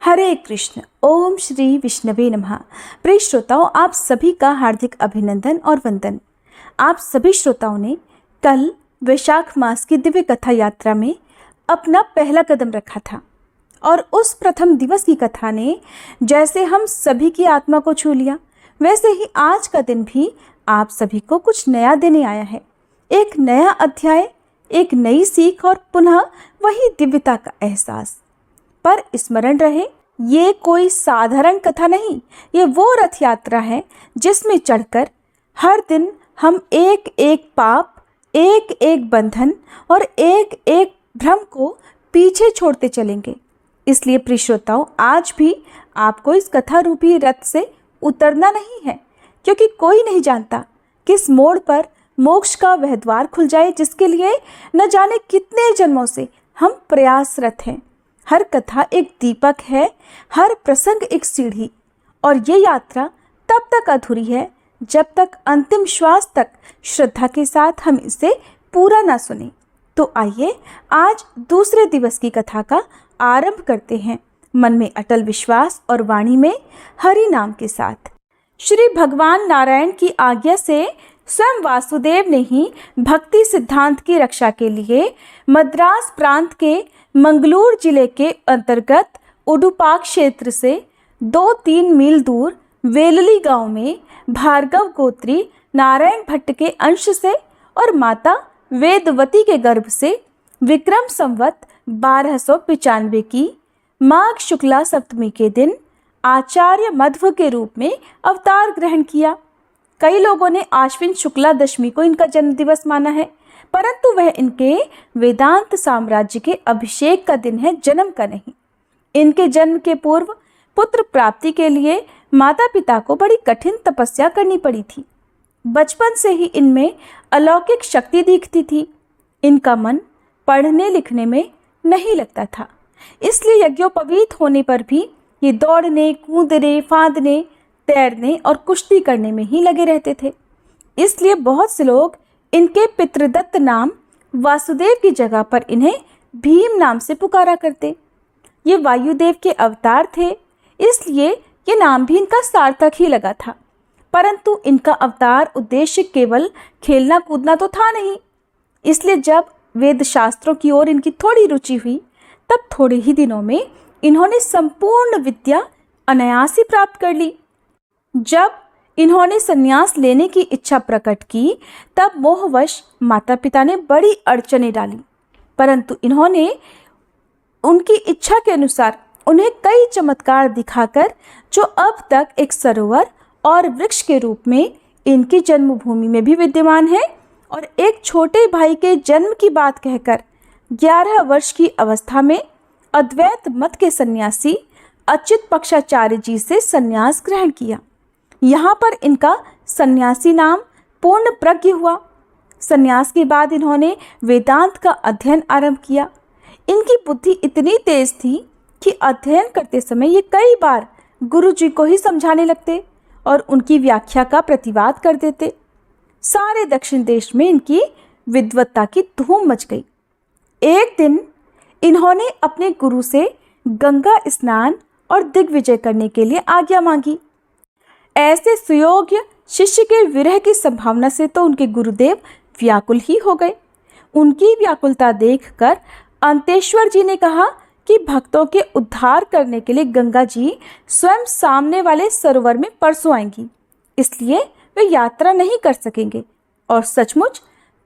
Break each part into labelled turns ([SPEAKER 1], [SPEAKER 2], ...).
[SPEAKER 1] हरे कृष्ण। ओम श्री विष्णवे नमः। प्रिय श्रोताओं, आप सभी का हार्दिक अभिनंदन और वंदन। आप सभी श्रोताओं ने कल वैशाख मास की दिव्य कथा यात्रा में अपना पहला कदम रखा था और उस प्रथम दिवस की कथा ने जैसे हम सभी की आत्मा को छू लिया, वैसे ही आज का दिन भी आप सभी को कुछ नया देने आया है। एक नया अध्याय, एक नई सीख और पुनः वही दिव्यता का एहसास। पर स्मरण रहे, ये कोई साधारण कथा नहीं, ये वो रथ यात्रा है जिसमें चढ़कर हर दिन हम एक एक पाप, एक एक बंधन और एक एक भ्रम को पीछे छोड़ते चलेंगे। इसलिए प्रिय श्रोताओं, आज भी आपको इस कथा रूपी रथ से उतरना नहीं है, क्योंकि कोई नहीं जानता किस मोड़ पर मोक्ष का वह द्वार खुल जाए जिसके लिए न जाने कितने जन्मों से हम प्रयासरत हैं। हर कथा एक दीपक है, हर प्रसंग एक सीढ़ी, और ये यात्रा तब तक अधूरी है जब तक अंतिम श्वास तक श्रद्धा के साथ हम इसे पूरा ना सुने। तो आइए आज दूसरे दिवस की कथा का आरंभ करते हैं, मन में अटल विश्वास और वाणी में हरि नाम के साथ। श्री भगवान नारायण की आज्ञा से स्वयं वासुदेव ने ही भक्ति सिद्धांत की रक्षा के लिए मद्रास प्रांत के मंगलूर जिले के अंतर्गत उडुपाक क्षेत्र से 2-3 मील दूर वेलली गांव में भार्गव गोत्री नारायण भट्ट के अंश से और माता वेदवती के गर्भ से विक्रम संवत 1295 की माघ शुक्ला सप्तमी के दिन आचार्य मध्व के रूप में अवतार ग्रहण किया। कई लोगों ने आश्विन शुक्ला दशमी को इनका जन्म दिवस माना है, परंतु वह इनके वेदांत साम्राज्य के अभिषेक का दिन है, जन्म का नहीं। इनके जन्म के पूर्व पुत्र प्राप्ति के लिए माता पिता को बड़ी कठिन तपस्या करनी पड़ी थी। बचपन से ही इनमें अलौकिक शक्ति दिखती थी। इनका मन पढ़ने लिखने में नहीं लगता था, इसलिए यज्ञोपवीत होने पर भी ये दौड़ने, कूदने, फांदने, तैरने और कुश्ती करने में ही लगे रहते थे। इसलिए बहुत से लोग इनके पितृदत्त नाम वासुदेव की जगह पर इन्हें भीम नाम से पुकारा करते। ये वायुदेव के अवतार थे, इसलिए ये नाम भी इनका सार्थक ही लगा था। परंतु इनका अवतार उद्देश्य केवल खेलना कूदना तो था नहीं। इसलिए जब वेद शास्त्रों की ओर इनकी थोड़ी रुचि हुई, तब थोड़े ही दिनों में इन्होंने संपूर्ण विद्या अनायास ही प्राप्त कर ली। जब इन्होंने संन्यास लेने की इच्छा प्रकट की, तब मोहवश माता पिता ने बड़ी अड़चनें डाली, परंतु इन्होंने उनकी इच्छा के अनुसार उन्हें कई चमत्कार दिखाकर, जो अब तक एक सरोवर और वृक्ष के रूप में इनकी जन्मभूमि में भी विद्यमान है, और एक छोटे भाई के जन्म की बात कहकर 11 वर्ष की अवस्था में अद्वैत मत के सन्यासी अच्युत पक्षाचार्य जी से सन्यास ग्रहण किया। यहाँ पर इनका सन्यासी नाम पूर्ण प्रज्ञ हुआ। सन्यास के बाद इन्होंने वेदांत का अध्ययन आरंभ किया। इनकी बुद्धि इतनी तेज थी कि अध्ययन करते समय ये कई बार गुरु जी को ही समझाने लगते और उनकी व्याख्या का प्रतिवाद कर देते। सारे दक्षिण देश में इनकी विद्वत्ता की धूम मच गई। एक दिन इन्होंने अपने गुरु से गंगा स्नान और दिग्विजय करने के लिए आज्ञा मांगी। ऐसे सुयोग्य शिष्य के विरह की संभावना से तो उनके गुरुदेव व्याकुल ही हो गए। उनकी व्याकुलता देखकर अंतेश्वर जी ने कहा कि भक्तों के उद्धार करने के लिए गंगा जी स्वयं सामने वाले सरोवर में परसों आएंगी, इसलिए वे यात्रा नहीं कर सकेंगे। और सचमुच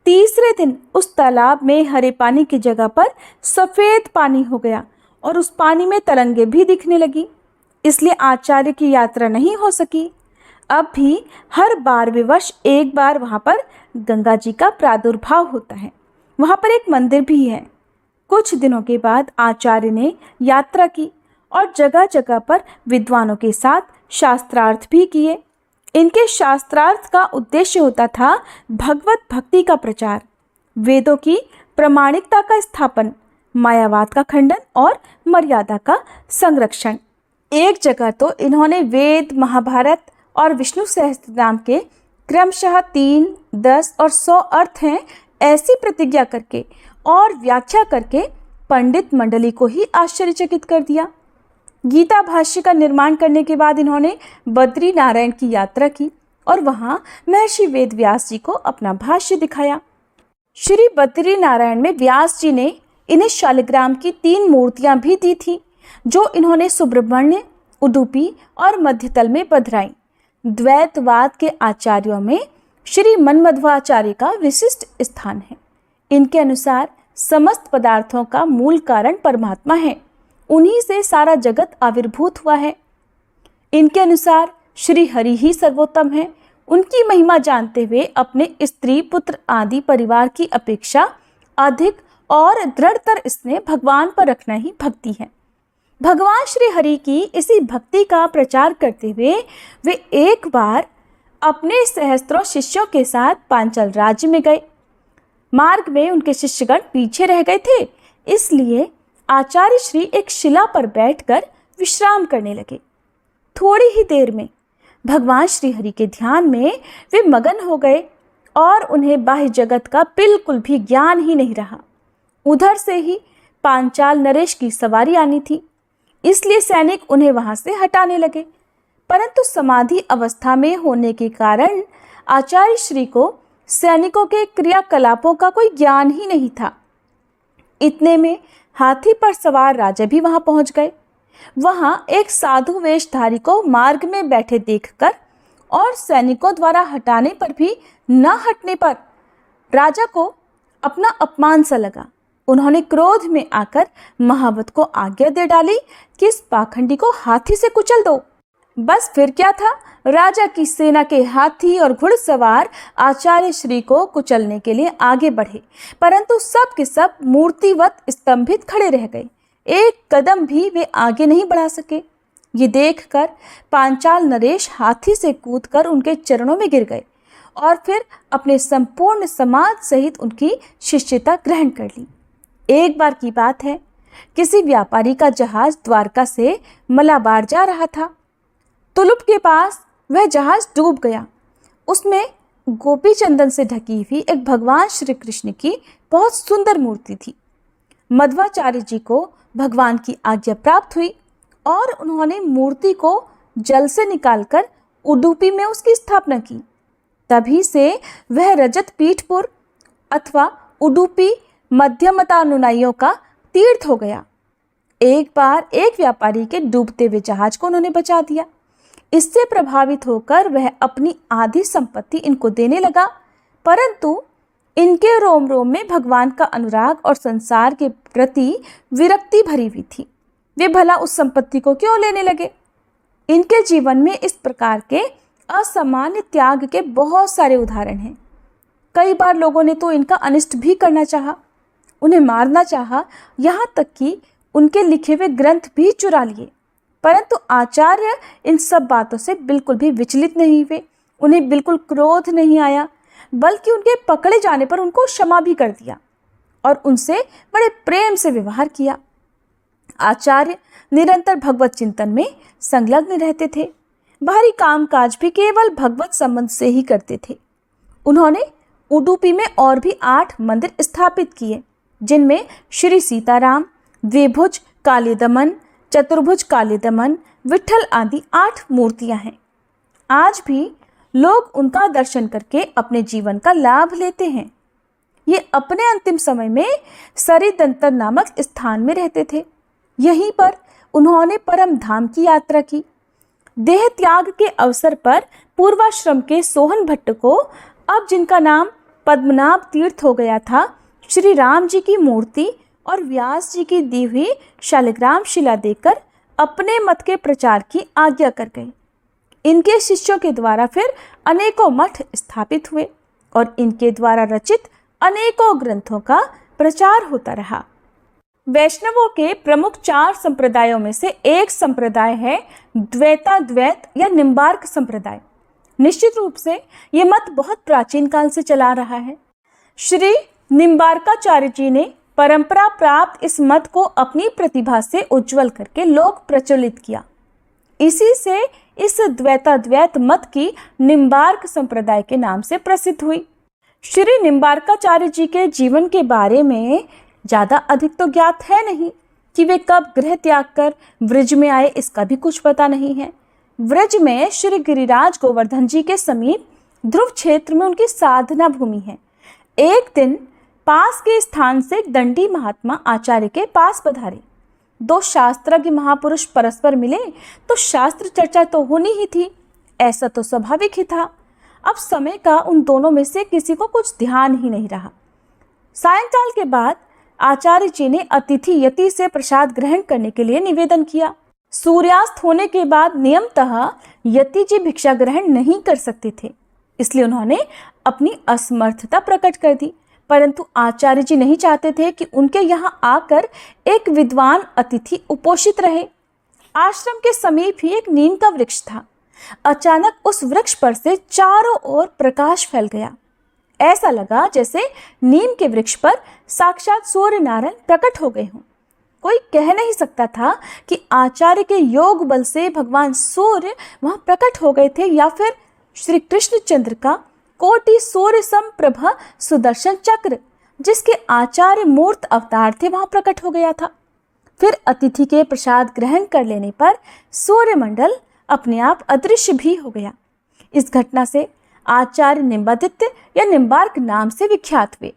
[SPEAKER 1] तीसरे दिन उस तालाब में हरे पानी की जगह पर सफ़ेद पानी हो गया और उस पानी में तरंगे भी दिखने लगी। इसलिए आचार्य की यात्रा नहीं हो सकी। अब भी हर 12वें वर्ष एक बार वहाँ पर गंगा जी का प्रादुर्भाव होता है। वहाँ पर एक मंदिर भी है। कुछ दिनों के बाद आचार्य ने यात्रा की और जगह जगह पर विद्वानों के साथ शास्त्रार्थ भी किए। इनके शास्त्रार्थ का उद्देश्य होता था भगवत भक्ति का प्रचार, वेदों की प्रामाणिकता का स्थापन, मायावाद का खंडन और मर्यादा का संरक्षण। एक जगह तो इन्होंने वेद, महाभारत और विष्णु सहस्त्रनाम के क्रमशः 3, 10 और 100 अर्थ हैं ऐसी प्रतिज्ञा करके और व्याख्या करके पंडित मंडली को ही आश्चर्यचकित कर दिया। गीता भाष्य का निर्माण करने के बाद इन्होंने बद्री नारायण की यात्रा की और वहां महर्षि वेद व्यास जी को अपना भाष्य दिखाया। श्री बद्री नारायण में व्यास जी ने इन्हें शालिग्राम की 3 मूर्तियां भी दी थी, जो इन्होंने सुब्रह्मण्य, उडुपी और मध्यतल में पधराई। द्वैतवाद के आचार्यों में श्री मन्मध्वाचार्य का विशिष्ट स्थान है। इनके अनुसार समस्त पदार्थों का मूल कारण परमात्मा है, उन्हीं से सारा जगत आविर्भूत हुआ है। इनके अनुसार श्री हरि ही सर्वोत्तम है। उनकी महिमा जानते हुए अपने स्त्री पुत्र आदि परिवार की अपेक्षा अधिक और दृढ़तर स्नेह भगवान पर रखना ही भक्ति है। भगवान श्री हरि की इसी भक्ति का प्रचार करते हुए वे एक बार अपने सहस्त्रों शिष्यों के साथ पांचाल राज्य में गए। मार्ग में उनके शिष्यगण पीछे रह गए थे, इसलिए आचार्य श्री एक शिला पर बैठकर विश्राम करने लगे। थोड़ी ही देर में भगवान श्री हरि के ध्यान में वे मगन हो गए और उन्हें बाह्य जगत का बिल्कुल भी ज्ञान ही नहीं रहा। उधर से ही पांचाल नरेश की सवारी आनी थी, इसलिए सैनिक उन्हें वहां से हटाने लगे, परंतु समाधि अवस्था में होने के कारण आचार्य श्री को सैनिकों के क्रियाकलापों का कोई ज्ञान ही नहीं था। इतने में हाथी पर सवार राजा भी वहां पहुंच गए। वहां एक साधु वेशधारी को मार्ग में बैठे देखकर और सैनिकों द्वारा हटाने पर भी न हटने पर राजा को अपना अपमान सा लगा। उन्होंने क्रोध में आकर महावत को आज्ञा दे डाली कि इस पाखंडी को हाथी से कुचल दो। बस फिर क्या था, राजा की सेना के हाथी और घुड़सवार आचार्य श्री को कुचलने के लिए आगे बढ़े, परंतु सब के सब मूर्तिवत स्तंभित खड़े रह गए। एक कदम भी वे आगे नहीं बढ़ा सके। ये देखकर पांचाल नरेश हाथी से कूदकर उनके चरणों में गिर गए और फिर अपने संपूर्ण समाज सहित उनकी शिष्यता ग्रहण कर ली। एक बार की बात है, किसी व्यापारी का जहाज द्वारका से मलाबार जा रहा था। तुलुप के पास वह जहाज डूब गया। उसमें गोपी चंदन से ढकी हुई एक भगवान श्री कृष्ण की बहुत सुंदर मूर्ति थी। मध्वाचार्य जी को भगवान की आज्ञा प्राप्त हुई और उन्होंने मूर्ति को जल से निकालकर उडुपी में उसकी स्थापना की। तभी से वह रजत पीठपुर अथवा उडुपी मध्यमतानुयायियों का तीर्थ हो गया। एक बार एक व्यापारी के डूबते हुए जहाज को उन्होंने बचा दिया। इससे प्रभावित होकर वह अपनी आधी संपत्ति इनको देने लगा, परंतु इनके रोम रोम में भगवान का अनुराग और संसार के प्रति विरक्ति भरी हुई थी। वे भला उस संपत्ति को क्यों लेने लगे? इनके जीवन में इस प्रकार के असामान्य त्याग के बहुत सारे उदाहरण हैं। कई बार लोगों ने तो इनका अनिष्ट भी करना चाहा, उन्हें मारना चाहा, यहाँ तक कि उनके लिखे हुए ग्रंथ भी चुरा लिए, परंतु आचार्य इन सब बातों से बिल्कुल भी विचलित नहीं हुए। उन्हें बिल्कुल क्रोध नहीं आया, बल्कि उनके पकड़े जाने पर उनको क्षमा भी कर दिया और उनसे बड़े प्रेम से व्यवहार किया। आचार्य निरंतर भगवत चिंतन में संलग्न रहते थे। बाहरी काम काज भी केवल भगवत संबंध से ही करते थे। उन्होंने उडुपी में और भी 8 मंदिर स्थापित किए, जिनमें श्री सीताराम, द्विभुज कालीदमन, चतुर्भुज कालीदमन, विठल आदि 8 मूर्तियां हैं। आज भी लोग उनका दर्शन करके अपने जीवन का लाभ लेते हैं। ये अपने अंतिम समय में सरिदंतर नामक स्थान में रहते थे। यहीं पर उन्होंने परम धाम की यात्रा की। देह त्याग के अवसर पर पूर्वाश्रम के सोहन भट्ट को, अब जिनका नाम पद्मनाभ तीर्थ हो गया था, श्री राम जी की मूर्ति और व्यास जी की दी हुई शालिग्राम शिला देकर अपने मत के प्रचार की आज्ञा कर गए। इनके शिष्यों के द्वारा फिर अनेकों मठ स्थापित हुए और इनके द्वारा रचित अनेकों ग्रंथों का प्रचार होता रहा। वैष्णवों के प्रमुख 4 संप्रदायों में से एक संप्रदाय है द्वैताद्वैत या निम्बार्क संप्रदाय। निश्चित रूप से ये मत बहुत प्राचीन काल से चला रहा है। श्री निम्बार्काचार्य जी ने परंपरा प्राप्त इस मत को अपनी प्रतिभा से उज्जवल करके लोक प्रचलित किया। इसी से इस द्वैताद्वैत मत की निम्बार्क संप्रदाय के नाम से प्रसिद्ध हुई। श्री निम्बार्काचार्य जी के जीवन के बारे में ज़्यादा अधिक तो ज्ञात है नहीं, कि वे कब गृह त्याग कर व्रज में आए इसका भी कुछ पता नहीं है। व्रज में श्री गिरिराज गोवर्धन जी के समीप ध्रुव क्षेत्र में उनकी साधना भूमि है। एक दिन पास के स्थान से दंडी महात्मा आचार्य के पास पधारे। दो शास्त्रज्ञ महापुरुष परस्पर मिले तो शास्त्र चर्चा तो होनी ही थी, ऐसा तो स्वाभाविक ही था। अब समय का उन दोनों में से किसी को कुछ ध्यान ही नहीं रहा। सायंकाल के बाद आचार्य जी ने अतिथि यति से प्रसाद ग्रहण करने के लिए निवेदन किया। सूर्यास्त होने के बाद नियमतः यति जी भिक्षा ग्रहण नहीं कर सकते थे, इसलिए उन्होंने अपनी असमर्थता प्रकट कर दी। परंतु आचार्य जी नहीं चाहते थे कि उनके यहाँ आकर एक विद्वान अतिथि उपोषित रहे। आश्रम के समीप ही एक नीम का वृक्ष था। अचानक उस वृक्ष पर से चारों ओर प्रकाश फैल गया। ऐसा लगा जैसे नीम के वृक्ष पर साक्षात सूर्य नारायण प्रकट हो गए हों। कोई कह नहीं सकता था कि आचार्य के योग बल से भगवान सूर्य वहां प्रकट हो गए थे या फिर श्री कृष्णचंद्र का कोटि सूर्य समप्रभ सुदर्शन चक्र, जिसके आचार्य मूर्त अवतार थे, वहां प्रकट हो गया था। फिर अतिथि के प्रसाद ग्रहण कर लेने पर सूर्यमंडल अपने आप अदृश्य भी हो गया। इस घटना से आचार्य निम्बादित्य या निम्बार्क नाम से विख्यात हुए।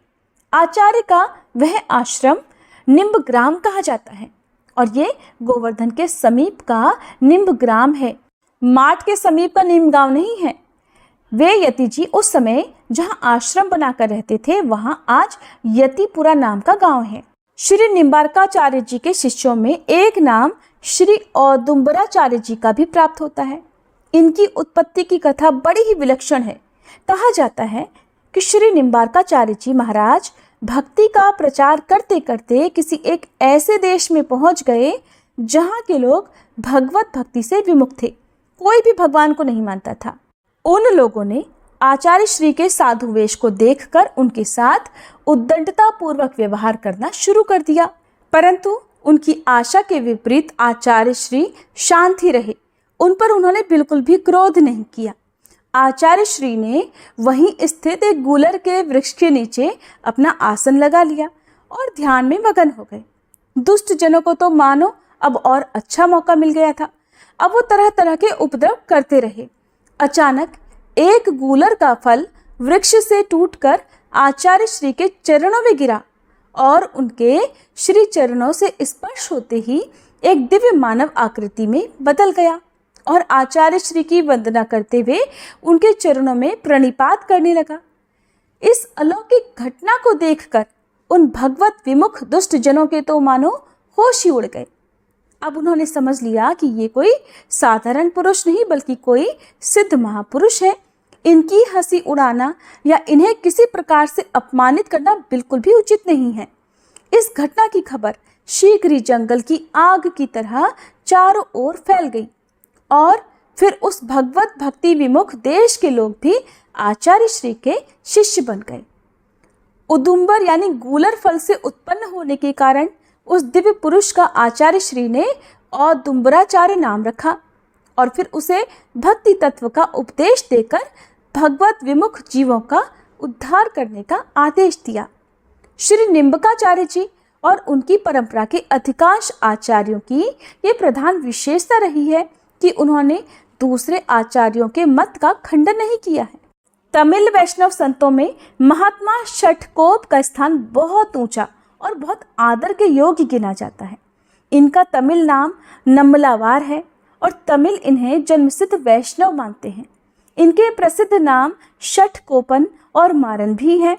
[SPEAKER 1] आचार्य का वह आश्रम निम्बग्राम कहा जाता है और ये गोवर्धन के समीप का निम्बग्राम है, माट के समीप का नीम गांव नहीं है। वे यति जी उस समय जहां आश्रम बनाकर रहते थे वहां आज यतिपुरा नाम का गांव है। श्री निम्बार्काचार्य जी के शिष्यों में एक नाम श्री औदुंबराचार्य जी का भी प्राप्त होता है। इनकी उत्पत्ति की कथा बड़ी ही विलक्षण है। कहा जाता है कि श्री निम्बार्काचार्य जी महाराज भक्ति का प्रचार करते करते किसी एक ऐसे देश में पहुंच गए जहां के लोग भगवत भक्ति से विमुख थे, कोई भी भगवान को नहीं मानता था। उन लोगों ने आचार्य श्री के साधु वेश को देखकर उनके साथ उद्दंडता पूर्वक व्यवहार करना शुरू कर दिया, परंतु उनकी आशा के विपरीत आचार्य श्री शांत ही रहे। उन पर उन्होंने बिल्कुल भी क्रोध नहीं किया। आचार्य श्री ने वहीं स्थित एक गूलर के वृक्ष के नीचे अपना आसन लगा लिया और ध्यान में मगन हो गए। दुष्ट जनों को तो मानो अब और अच्छा मौका मिल गया था। अब वो तरह तरह के उपद्रव करते रहे। अचानक एक गूलर का फल वृक्ष से टूटकर आचार्य श्री के चरणों में गिरा और उनके श्री चरणों से स्पर्श होते ही एक दिव्य मानव आकृति में बदल गया और आचार्य श्री की वंदना करते हुए उनके चरणों में प्रणिपात करने लगा। इस अलौकिक घटना को देखकर उन भगवत विमुख दुष्ट जनों के तो मानो होश ही उड़ गए। अब उन्होंने समझ लिया कि ये कोई साधारण पुरुष नहीं बल्कि कोई सिद्ध महापुरुष है। इनकी हंसी उड़ाना या इन्हें किसी प्रकार से अपमानित करना बिल्कुल भी उचित नहीं है। इस घटना की खबर शीघ्र ही जंगल की आग की तरह चारों ओर फैल गई और फिर उस भगवत भक्ति विमुख देश के लोग भी आचार्य श्री के शिष्य बन गए। उदुम्बर यानी गूलर फल से उत्पन्न होने के कारण उस दिव्य पुरुष का आचार्य श्री ने औदुम्बराचार्य नाम रखा और फिर उसे भक्ति तत्व का उपदेश देकर भगवत विमुख जीवों का उद्धार करने का आदेश दिया। श्री निम्बकाचार्य जी और उनकी परंपरा के अधिकांश आचार्यों की ये प्रधान विशेषता रही है कि उन्होंने दूसरे आचार्यों के मत का खंडन नहीं किया है। तमिल वैष्णव संतों में महात्मा षटकोप का स्थान बहुत ऊंचा और बहुत आदर के योग्य गिना जाता है। इनका तमिल नाम नम्मलावार है और तमिल इन्हें जन्मसिद्ध वैष्णव मानते हैं। इनके प्रसिद्ध नाम षटकोपन और मारन भी हैं।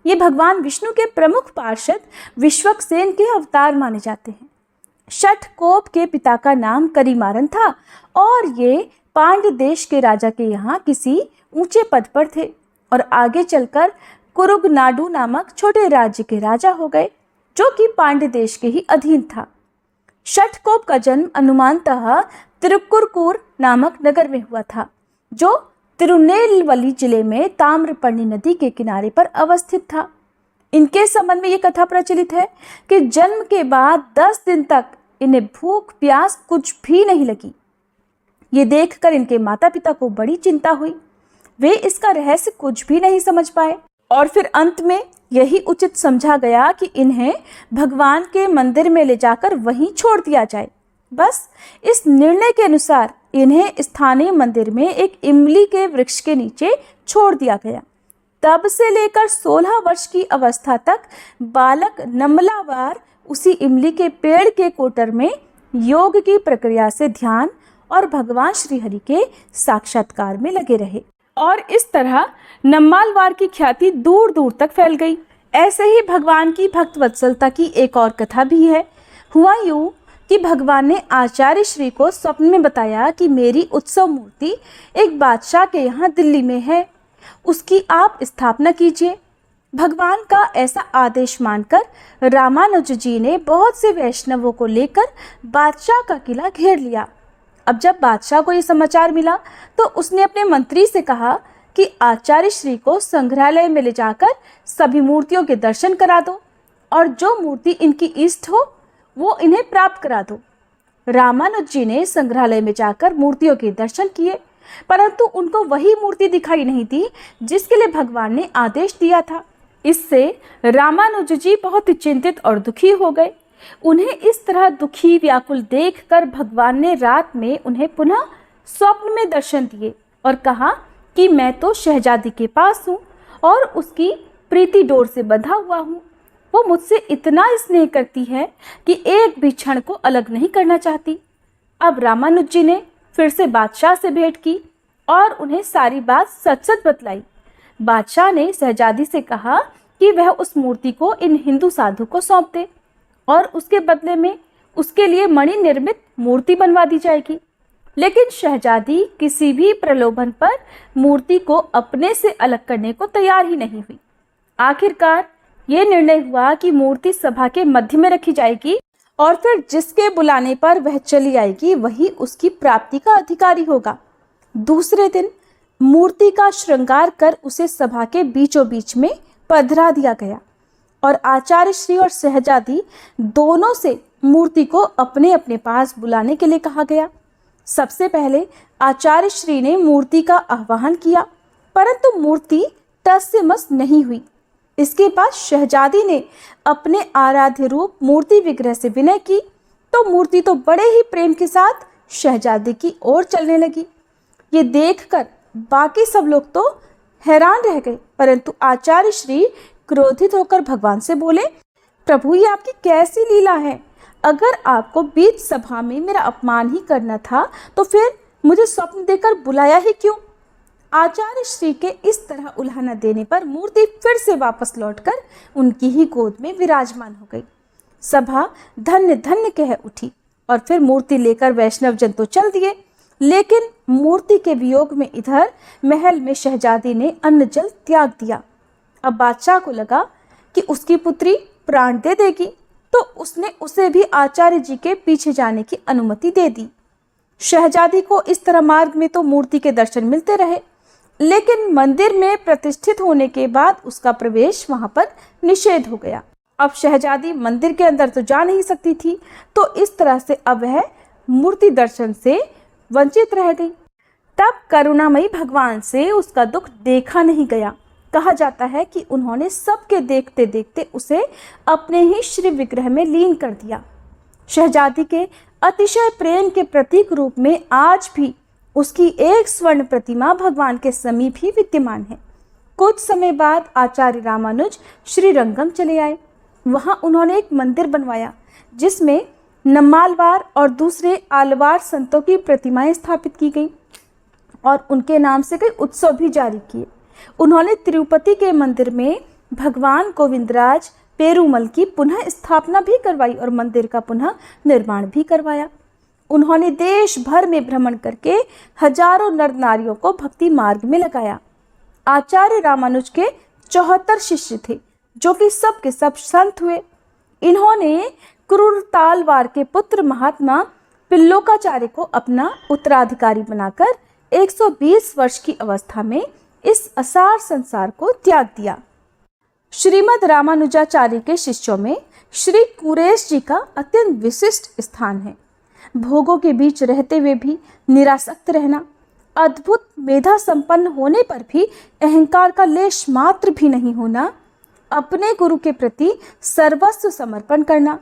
[SPEAKER 1] ये भगवान विष्णु के प्रमुख पार्षद विश्वक्सेन के अवतार माने जाते हैं। षटकोप के पिता का नाम करीमारन था और ये पांड्य देश के राजा के यहाँ किसी ऊंचे पद पर थे और आगे चलकर कुरुगनाडु नामक छोटे राज्य के राजा हो गए जो कि पांड्य देश के ही अधीन था। षटकोप का जन्म अनुमानतः तिरुक्कुरकूर नामक नगर में हुआ था जो तिरुनेलवेली जिले में ताम्रपर्णी नदी के किनारे पर अवस्थित था। इनके संबंध में ये कथा प्रचलित है कि जन्म के बाद 10 दिन तक इन्हें भूख प्यास कुछ भी नहीं लगी। ये देखकर इनके माता पिता को बड़ी चिंता हुई। वे इसका रहस्य कुछ भी नहीं समझ पाए और फिर अंत में यही उचित समझा गया कि इन्हें भगवान के मंदिर में ले जाकर वहीं छोड़ दिया जाए। बस इस निर्णय के अनुसार इन्हें स्थानीय मंदिर में एक इमली के वृक्ष के नीचे छोड़ दिया गया। तब से लेकर 16 वर्ष की अवस्था तक बालक नम्मलावार उसी इमली के पेड़ के कोटर में योग की प्रक्रिया से ध्यान और भगवान श्री हरि के साक्षात्कार में लगे रहे और इस तरह नम्मालवार की ख्याति दूर दूर तक फैल गई। ऐसे ही भगवान की भक्त वत्सलता की एक और कथा भी है। हुआ यूं कि भगवान ने आचार्य श्री को स्वप्न में बताया कि मेरी उत्सव मूर्ति एक बादशाह के यहाँ दिल्ली में है, उसकी आप स्थापना कीजिए। भगवान का ऐसा आदेश मानकर रामानुज जी ने बहुत से वैष्णवों को लेकर बादशाह का किला घेर लिया। अब जब बादशाह को ये समाचार मिला तो उसने अपने मंत्री से कहा कि आचार्य श्री को संग्रहालय में ले जाकर सभी मूर्तियों के दर्शन करा दो और जो मूर्ति इनकी इष्ट हो वो इन्हें प्राप्त करा दो। रामानुज जी ने संग्रहालय में जाकर मूर्तियों के दर्शन किए, परंतु उनको वही मूर्ति दिखाई नहीं दी जिसके लिए भगवान ने आदेश दिया था। इससे रामानुज जी बहुत ही चिंतित और दुखी हो गए। उन्हें इस तरह दुखी व्याकुल देखकर भगवान ने रात में उन्हें पुनः स्वप्न में दर्शन दिए और कहा कि मैं तो शहजादी के पास हूँ और उसकी प्रीति डोर से बंधा हुआ हूँ। वो मुझसे इतना स्नेह करती है कि एक भी क्षण को अलग नहीं करना चाहती। अब रामानुज जी ने फिर से बादशाह से भेंट की और उन्हें सारी बात सच सच बतलाई। बादशाह ने शहजादी से कहा कि वह उस मूर्ति को इन हिंदू साधु को सौंप दे और उसके बदले में उसके लिए मणि निर्मित मूर्ति बनवा दी जाएगी। लेकिन शहजादी किसी भी प्रलोभन पर मूर्ति को अपने से अलग करने को तैयार ही नहीं हुई। आखिरकार ये निर्णय हुआ कि मूर्ति सभा के मध्य में रखी जाएगी और फिर जिसके बुलाने पर वह चली आएगी वही उसकी प्राप्ति का अधिकारी होगा। दूसरे दिन मूर्ति का श्रृंगार कर उसे सभा के बीचों बीच में पधरा दिया गया और आचार्य श्री और शहजादी दोनों से मूर्ति को अपने अपने पास बुलाने के लिए कहा गया। सबसे पहले आचार्य श्री ने मूर्ति का आह्वान किया, परंतु मूर्ति टस से मस नहीं हुई। इसके बाद शहजादी ने अपने आराध्य रूप मूर्ति विग्रह से विनय की तो मूर्ति तो बड़े ही प्रेम के साथ शहजादी की ओर चलने लगी। ये देखकर बाकी सब लोग तो हैरान रह गए, परंतु आचार्य श्री क्रोधित होकर भगवान से बोले, प्रभु ये आपकी कैसी लीला है? अगर आपको बीच सभा में मेरा अपमान ही करना था तो फिर मुझे स्वप्न देकर बुलाया ही क्यों? आचार्य श्री के इस तरह उल्हाना देने पर मूर्ति फिर से वापस लौटकर उनकी ही गोद में विराजमान हो गई। सभा धन्य धन्य कह उठी और फिर मूर्ति लेकर वैष्णव जन तो चल दिए, लेकिन मूर्ति के वियोग में इधर महल में शहजादी ने अन्न जल त्याग दिया। अब बादशाह को लगा कि उसकी पुत्री प्राण दे देगी, तो उसने उसे भी आचार्य जी के पीछे जाने की अनुमति दे दी। शहजादी को इस तरह मार्ग में तो मूर्ति के दर्शन मिलते रहे, लेकिन मंदिर में प्रतिष्ठित होने के बाद उसका प्रवेश वहां पर निषेध हो गया। अब शहजादी मंदिर के अंदर तो जा नहीं सकती थी, तो इस तरह से अब वह मूर्ति दर्शन से वंचित रह गई। तब करुणामयी भगवान से उसका दुख देखा नहीं गया। कहा जाता है कि उन्होंने सबके देखते देखते उसे अपने ही श्री विग्रह में लीन कर दिया। शहजादी के अतिशय प्रेम के प्रतीक रूप में आज भी उसकी एक स्वर्ण प्रतिमा भगवान के समीप ही विद्यमान है। कुछ समय बाद आचार्य रामानुज श्रीरंगम चले आए। वहां उन्होंने एक मंदिर बनवाया जिसमें नम्मालवार और दूसरे आलवार संतों की प्रतिमाएं स्थापित की गई और उनके नाम से कई उत्सव भी जारी किए। उन्होंने तिरुपति के मंदिर में भगवान गोविंदराज पेरुमल की पुनः स्थापना भी करवाई और मंदिर का पुनः निर्माण भी करवाया। उन्होंने देश भर में भ्रमण करके हजारों नर नारियों को भक्ति मार्ग में लगाया। आचार्य रामानुज के 74 शिष्य थे जो कि सब के सब संत हुए। इन्होंने क्रूरतालवार के पुत्र महात्मा पिल्लोकाचार्य को अपना उत्तराधिकारी बनाकर 120 वर्ष की अवस्था में इस असार संसार को त्याग दिया। श्रीमद् रामानुजाचार्य के शिष्यों में श्री कुरेश जी का अत्यंत विशिष्ट स्थान है। भोगों के बीच रहते हुए भी निरासक्त रहना, अद्भुत मेधा संपन्न होने पर भी अहंकार का लेश मात्र भी नहीं होना, अपने गुरु के प्रति सर्वस्व समर्पण करना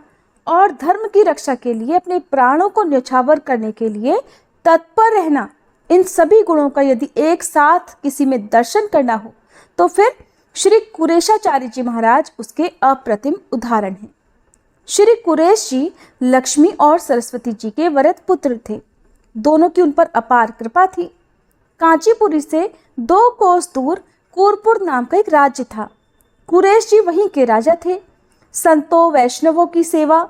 [SPEAKER 1] और धर्म की रक्षा के लिए अपने प्राणों को न्यौछावर करने के लिए तत्पर रहना, इन सभी गुणों का यदि एक साथ किसी में दर्शन करना हो तो फिर श्री कुरेशाचार्य जी महाराज उसके अप्रतिम उदाहरण हैं। श्री कुरेश जी लक्ष्मी और सरस्वती जी के वरद पुत्र थे। दोनों की उन पर अपार कृपा थी। कांचीपुरी से 2 कोस दूर कूरपुर नाम का एक राज्य था। कुरेश जी वहीं के राजा थे। संतों वैष्णवों की सेवा,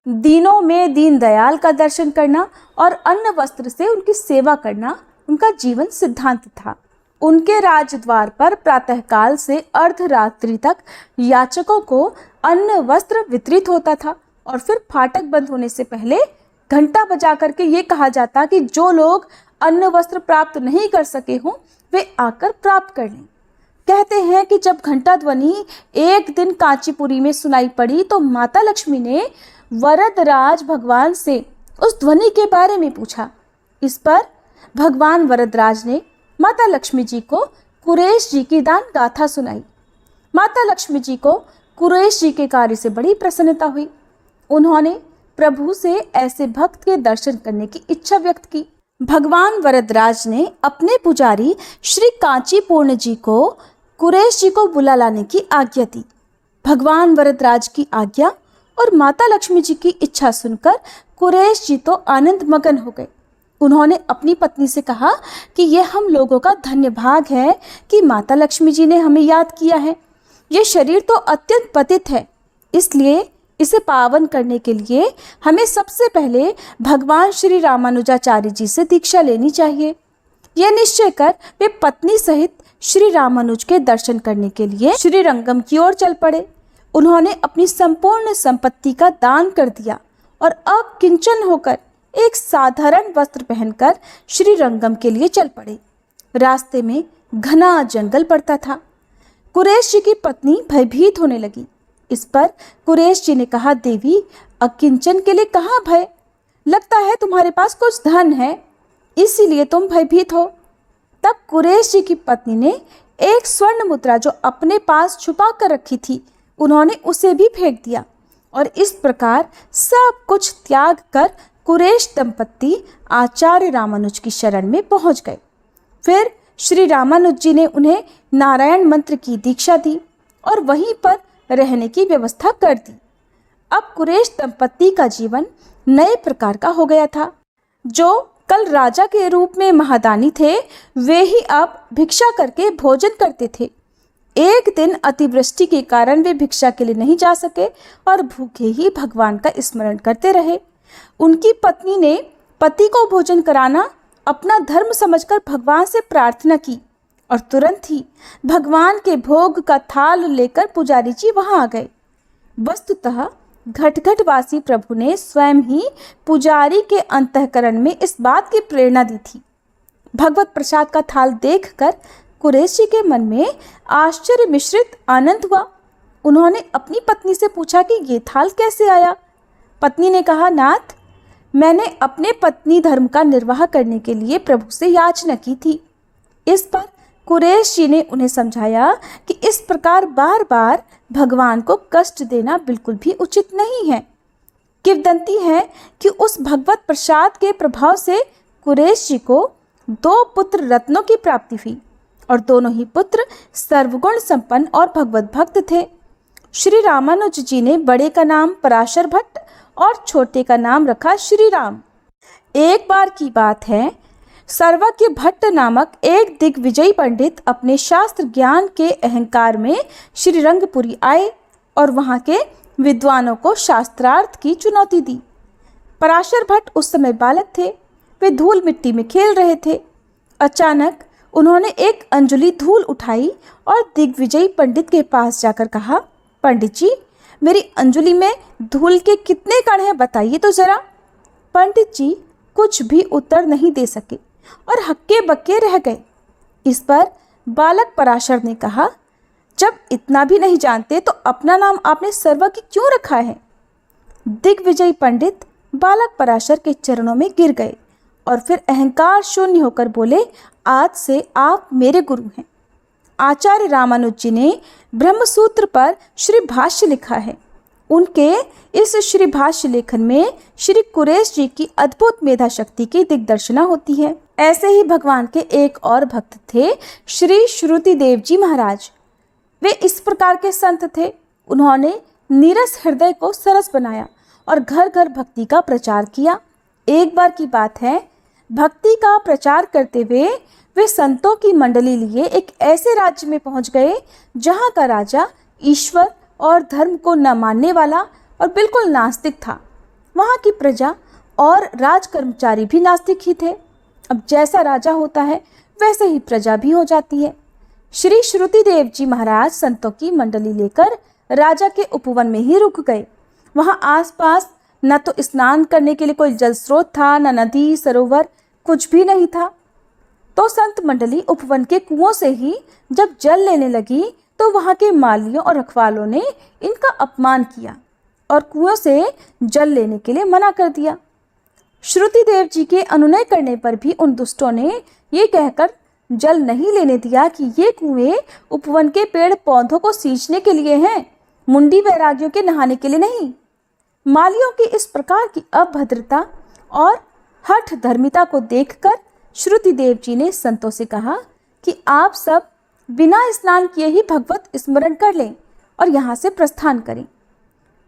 [SPEAKER 1] दीनों में दीन दयाल का दर्शन करना और अन्न वस्त्र से उनकी सेवा करना उनका जीवन सिद्धांत था। उनके राजद्वार पर प्रातःकाल से अर्धरात्रि तक याचकों को अन्न वस्त्र वितरित होता था और फिर फाटक बंद होने से पहले घंटा बजा करके ये कहा जाता कि जो लोग अन्न वस्त्र प्राप्त नहीं कर सके हों वे आकर प्राप्त कर लें। कहते हैं कि जब घंटा ध्वनि एक दिन कांचीपुरी में सुनाई पड़ी तो माता लक्ष्मी ने वरदराज भगवान से उस ध्वनि के बारे में पूछा। इस पर भगवान वरदराज ने माता लक्ष्मी जी को कुरेश जी की दान गाथा सुनाई। माता लक्ष्मी जी को कुरेश जी के कार्य से बड़ी प्रसन्नता हुई। उन्होंने प्रभु से ऐसे भक्त के दर्शन करने की इच्छा व्यक्त की। भगवान वरदराज ने अपने पुजारी श्री कांचीपूर्ण जी को कुरेश जी को बुला लाने की आज्ञा दी। भगवान वरदराज की आज्ञा और माता लक्ष्मी जी की इच्छा सुनकर कुरेश जी तो आनंद मगन हो गए। उन्होंने अपनी पत्नी से कहा कि यह हम लोगों का धन्य भाग है कि माता लक्ष्मी जी ने हमें याद किया है। ये शरीर तो अत्यंत पतित है, इसलिए इसे पावन करने के लिए हमें सबसे पहले भगवान श्री रामानुजाचार्य जी से दीक्षा लेनी चाहिए। यह निश्चय कर वे पत्नी सहित श्री रामानुज के दर्शन करने के लिए श्री रंगम की ओर चल पड़े। उन्होंने अपनी संपूर्ण संपत्ति का दान कर दिया और अब किंचन होकर एक साधारण वस्त्र पहनकर श्री रंगम के लिए चल पड़े। रास्ते में घना जंगल पड़ता था। कुरेश जी की पत्नी भयभीत होने लगी। इस पर कुरेश जी ने कहा, देवी अकिंचन के लिए कहाँ भय? लगता है तुम्हारे पास कुछ धन है, इसीलिए तुम भयभीत हो। तब कुरेश जी की पत्नी ने एक स्वर्ण मुद्रा जो अपने पास छुपा कर रखी थी, उन्होंने उसे भी फेंक दिया और इस प्रकार सब कुछ त्याग कर कुरेश दंपत्ति आचार्य रामानुज की शरण में पहुंच गए। फिर श्री रामानुज जी ने उन्हें नारायण मंत्र की दीक्षा दी और वहीं पर रहने की व्यवस्था कर दी। अब कुरेश दंपत्ति का जीवन नए प्रकार का हो गया था। जो कल राजा के रूप में महादानी थे, वे ही अब भिक्षा करके भोजन करते थे। एक दिन अतिवृष्टि के कारण वे भिक्षा के लिए नहीं जा सके और भूखे ही भगवान का स्मरण करते रहे। उनकी पत्नी ने पति को भोजन कराना अपना धर्म समझकर भगवान से प्रार्थना की और तुरंत ही भगवान के भोग का थाल लेकर पुजारी जी वहां आ गए। वस्तुतः घटघट वासी प्रभु ने स्वयं ही पुजारी के अंतःकरण में इस बात की प्रेरणा दी थी। भगवत प्रसाद का थाल देखकर कुरेश जी के मन में आश्चर्य मिश्रित आनंद हुआ। उन्होंने अपनी पत्नी से पूछा कि ये थाल कैसे आया। पत्नी ने कहा, नाथ, मैंने अपने पत्नी धर्म का निर्वाह करने के लिए प्रभु से याचना की थी। इस पर कुरेश जी ने उन्हें समझाया कि इस प्रकार बार बार भगवान को कष्ट देना बिल्कुल भी उचित नहीं है। किंवदंती है कि उस भगवत प्रसाद के प्रभाव से कुरेश जी को 2 पुत्र रत्नों की प्राप्ति हुई और दोनों ही पुत्र सर्वगुण संपन्न और भगवत भक्त थे। श्री रामानुज जी ने बड़े का नाम पराशर भट्ट और छोटे का नाम रखा श्री राम। एक बार की बात है, सर्वज्ञ भट्ट नामक एक दिग्विजयी पंडित अपने शास्त्र ज्ञान के अहंकार में श्रीरंगपुरी आए और वहां के विद्वानों को शास्त्रार्थ की चुनौती दी। पराशर भट्ट उस समय बालक थे। वे धूल मिट्टी में खेल रहे थे। अचानक उन्होंने एक अंजलि धूल उठाई और दिग्विजयी पंडित के पास जाकर कहा, पंडित जी, मेरी अंजलि में धूल के कितने कण हैं, बताइए तो जरा। पंडित जी कुछ भी उत्तर नहीं दे सके और हक्के बक्के रह गए। इस पर बालक पराशर ने कहा, जब इतना भी नहीं जानते तो अपना नाम आपने सर्वज्ञ क्यों रखा है? दिग्विजयी पंडित बालक पराशर के चरणों में गिर गए और फिर अहंकार शून्य होकर बोले, आज से आप मेरे गुरु हैं। आचार्य रामानुज जी ने ब्रह्मसूत्र पर श्री भाष्य लिखा है। उनके इस श्री भाष्य लेखन में श्री कुरेश जी की अद्भुत मेधा शक्ति की दिग्दर्शना होती है। ऐसे ही भगवान के एक और भक्त थे श्री श्रुति देव जी महाराज। वे इस प्रकार के संत थे। उन्होंने नीरस हृदय को सरस बनाया और घर घर भक्ति का प्रचार किया। एक बार की बात है, भक्ति का प्रचार करते हुए वे संतों की मंडली लिए एक ऐसे राज्य में पहुंच गए जहां का राजा ईश्वर और धर्म को न मानने वाला और बिल्कुल नास्तिक था। वहां की प्रजा और राज कर्मचारी भी नास्तिक ही थे। अब जैसा राजा होता है वैसे ही प्रजा भी हो जाती है। श्री श्रुति देव जी महाराज संतों की मंडली लेकर राजा के उपवन में ही रुक गए। वहां आसपास न तो स्नान करने के लिए कोई जल स्रोत था, न नदी सरोवर, कुछ भी नहीं था। तो संत मंडली उपवन के कुओं से ही जब जल लेने लगी तो वहां के मालियों और रखवालों ने इनका अपमान किया और कुओं से जल लेने के लिए मना कर दिया। श्रुति देव जी के अनुनय करने पर भी उन दुष्टों ने ये कहकर जल नहीं लेने दिया कि ये कुएं उपवन के पेड़ पौधों को सींचने के लिए हैं, मुंडी वैरागियों के नहाने के लिए नहीं। मालियों की इस प्रकार की अभद्रता और हठ धर्मिता को देखकर श्रुति देव जी ने संतों से कहा कि आप सब बिना स्नान किए ही भगवत स्मरण कर लें और यहाँ से प्रस्थान करें।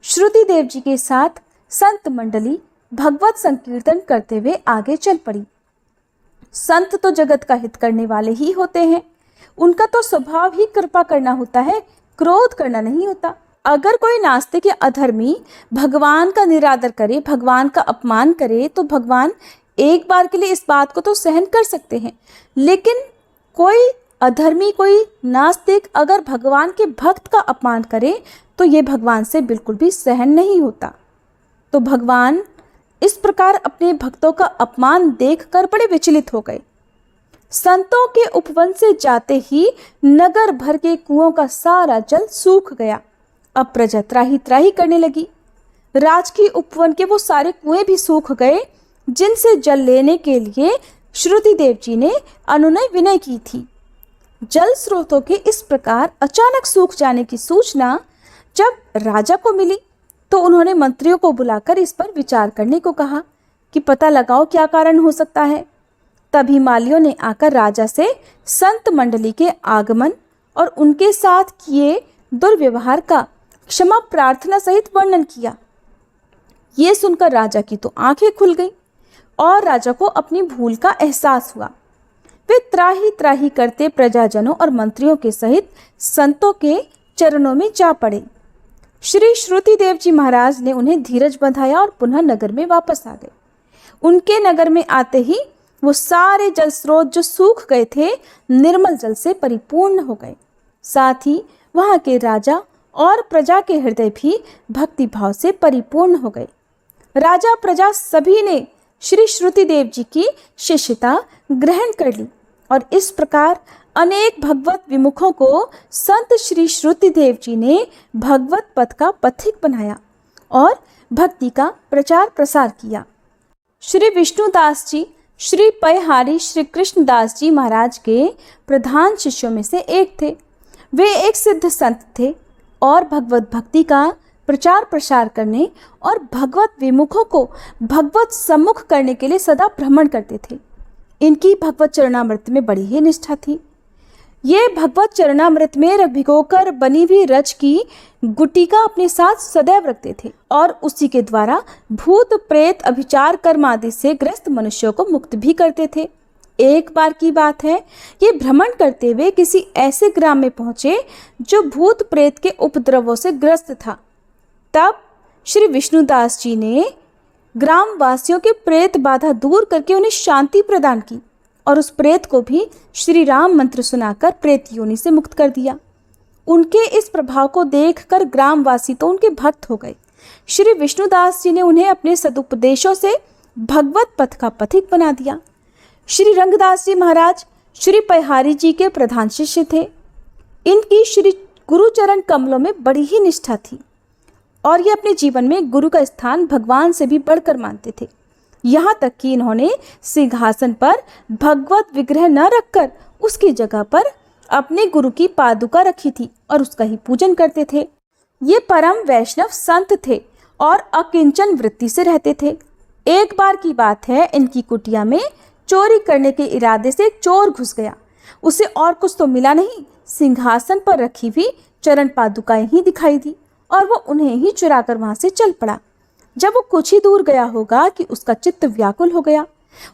[SPEAKER 1] श्रुति देव जी के साथ संत मंडली भगवत संकीर्तन करते हुए आगे चल पड़ी। संत तो जगत का हित करने वाले ही होते हैं। उनका तो स्वभाव ही कृपा करना होता है, क्रोध करना नहीं होता। अगर कोई नास्तिक या अधर्मी भगवान का निरादर करे, भगवान का अपमान करे, तो भगवान एक बार के लिए इस बात को तो सहन कर सकते हैं। लेकिन कोई अधर्मी, कोई नास्तिक अगर भगवान के भक्त का अपमान करे तो ये भगवान से बिल्कुल भी सहन नहीं होता। तो भगवान इस प्रकार अपने भक्तों का अपमान देखकर बड़े विचलित हो गए। संतों के उपवन से जाते ही नगर भर के कुओं का सारा जल सूख गया। अब प्रजा त्राही त्राही करने लगी। राजकीय उपवन के वो सारे कुएं भी सूख गए जिनसे जल लेने के लिए श्रुति देव जी ने अनुनय विनय की थी। जल स्रोतों के इस प्रकार अचानक सूख जाने की सूचना जब राजा को मिली तो उन्होंने मंत्रियों को बुलाकर इस पर विचार करने को कहा कि पता लगाओ क्या कारण हो सकता है। तभी मालियों ने आकर राजा से संत मंडली के आगमन और उनके साथ किए दुर्व्यवहार का क्षमा प्रार्थना सहित वर्णन किया। ये सुनकर राजा की तो आंखें खुल गईं और राजा को अपनी भूल का एहसास हुआ। वे त्राही त्राही करते प्रजाजनों और मंत्रियों के सहित संतों के चरणों में जा पड़े। श्री श्रुति देव जी महाराज ने उन्हें धीरज बंधाया और पुनः नगर में वापस आ गए। उनके नगर में आते ही वो सारे जल स्रोत जो सूख गए थे निर्मल जल से परिपूर्ण हो गए। साथ ही वहाँ के राजा और प्रजा के हृदय भी भक्ति भाव से परिपूर्ण हो गए। राजा प्रजा सभी ने श्री श्रुति देव जी की शिष्यता ग्रहण कर ली और इस प्रकार अनेक भगवत विमुखों को संत श्री श्रुति देव जी ने भगवत पथ का पथिक बनाया और भक्ति का प्रचार प्रसार किया। श्री विष्णुदास जी श्री पयहारी श्री कृष्णदास जी महाराज के प्रधान शिष्यों में से एक थे। वे एक सिद्ध संत थे और भगवत भक्ति का प्रचार प्रसार करने और भगवत विमुखों को भगवत सम्मुख करने के लिए सदा भ्रमण करते थे। इनकी भगवत चरणामृत में बड़ी ही निष्ठा थी। ये भगवत चरणामृत में भिगोकर बनी हुई रच की गुटिका अपने साथ सदैव रखते थे और उसी के द्वारा भूत प्रेत अभिचार कर्म आदि से ग्रस्त मनुष्यों को मुक्त भी करते थे। एक बार की बात है, ये भ्रमण करते हुए किसी ऐसे ग्राम में पहुंचे जो भूत प्रेत के उपद्रवों से ग्रस्त था। तब श्री विष्णुदास जी ने ग्राम वासियों के प्रेत बाधा दूर करके उन्हें शांति प्रदान की और उस प्रेत को भी श्री राम मंत्र सुनाकर प्रेत योनि से मुक्त कर दिया। उनके इस प्रभाव को देखकर ग्रामवासी तो उनके भक्त हो गए। श्री विष्णुदास जी ने उन्हें अपने सदुपदेशों से भगवत पथ का पथिक बना दिया। श्री रंगदास जी महाराज श्री पयहारी जी के प्रधान शिष्य थे। इनकी श्री गुरुचरण कमलों में बड़ी ही निष्ठा थी और ये अपने जीवन में गुरु का स्थान भगवान से भी बढ़कर मानते थे। यहाँ तक कि इन्होंने सिंहासन पर भगवत विग्रह न रखकर उसकी जगह पर अपने गुरु की पादुका रखी थी और उसका ही पूजन करते थे। ये परम वैष्णव संत थे और अकिंचन वृत्ति से रहते थे। एक बार की बात है, इनकी कुटिया में चोरी करने के इरादे से एक चोर घुस गया। उसे और कुछ तो मिला नहीं, सिंहासन पर रखी हुई चरण पादुकाएं ही दिखाई दी और वो उन्हें ही चुरा कर वहां से चल पड़ा। जब वो कुछ ही दूर गया होगा कि उसका चित्त व्याकुल हो गया,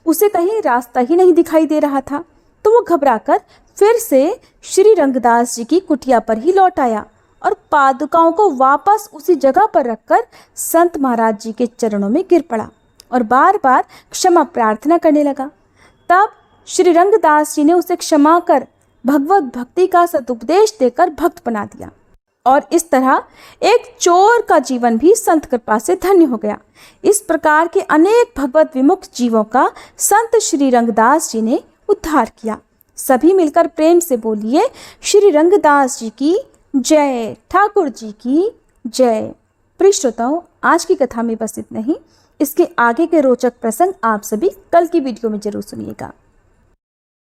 [SPEAKER 1] उसे कहीं रास्ता ही नहीं दिखाई दे रहा था, तो वो घबराकर फिर से श्री रंगदास जी की कुटिया पर ही लौट आया और पादुकाओं को वापस उसी जगह पर रखकर संत महाराज जी के चरणों में गिर पड़ा और बार बार क्षमा प्रार्थना करने लगा। तब श्री रंगदास जी ने उसे क्षमा कर भगवत भक्ति का सदुपदेश देकर भक्त बना दिया और इस तरह एक चोर का जीवन भी संत कृपा से धन्य हो गया। इस प्रकार के अनेक भगवत विमुक्त जीवों का संत श्री रंगदास जी ने उद्धार किया। सभी मिलकर प्रेम से बोलिए, श्री रंगदास जी की जय, ठाकुर जी की जय। प्रिय श्रोताओं, आज की कथा में बस इतना ही। इसके आगे के रोचक प्रसंग आप सभी कल की वीडियो में जरूर सुनिएगा।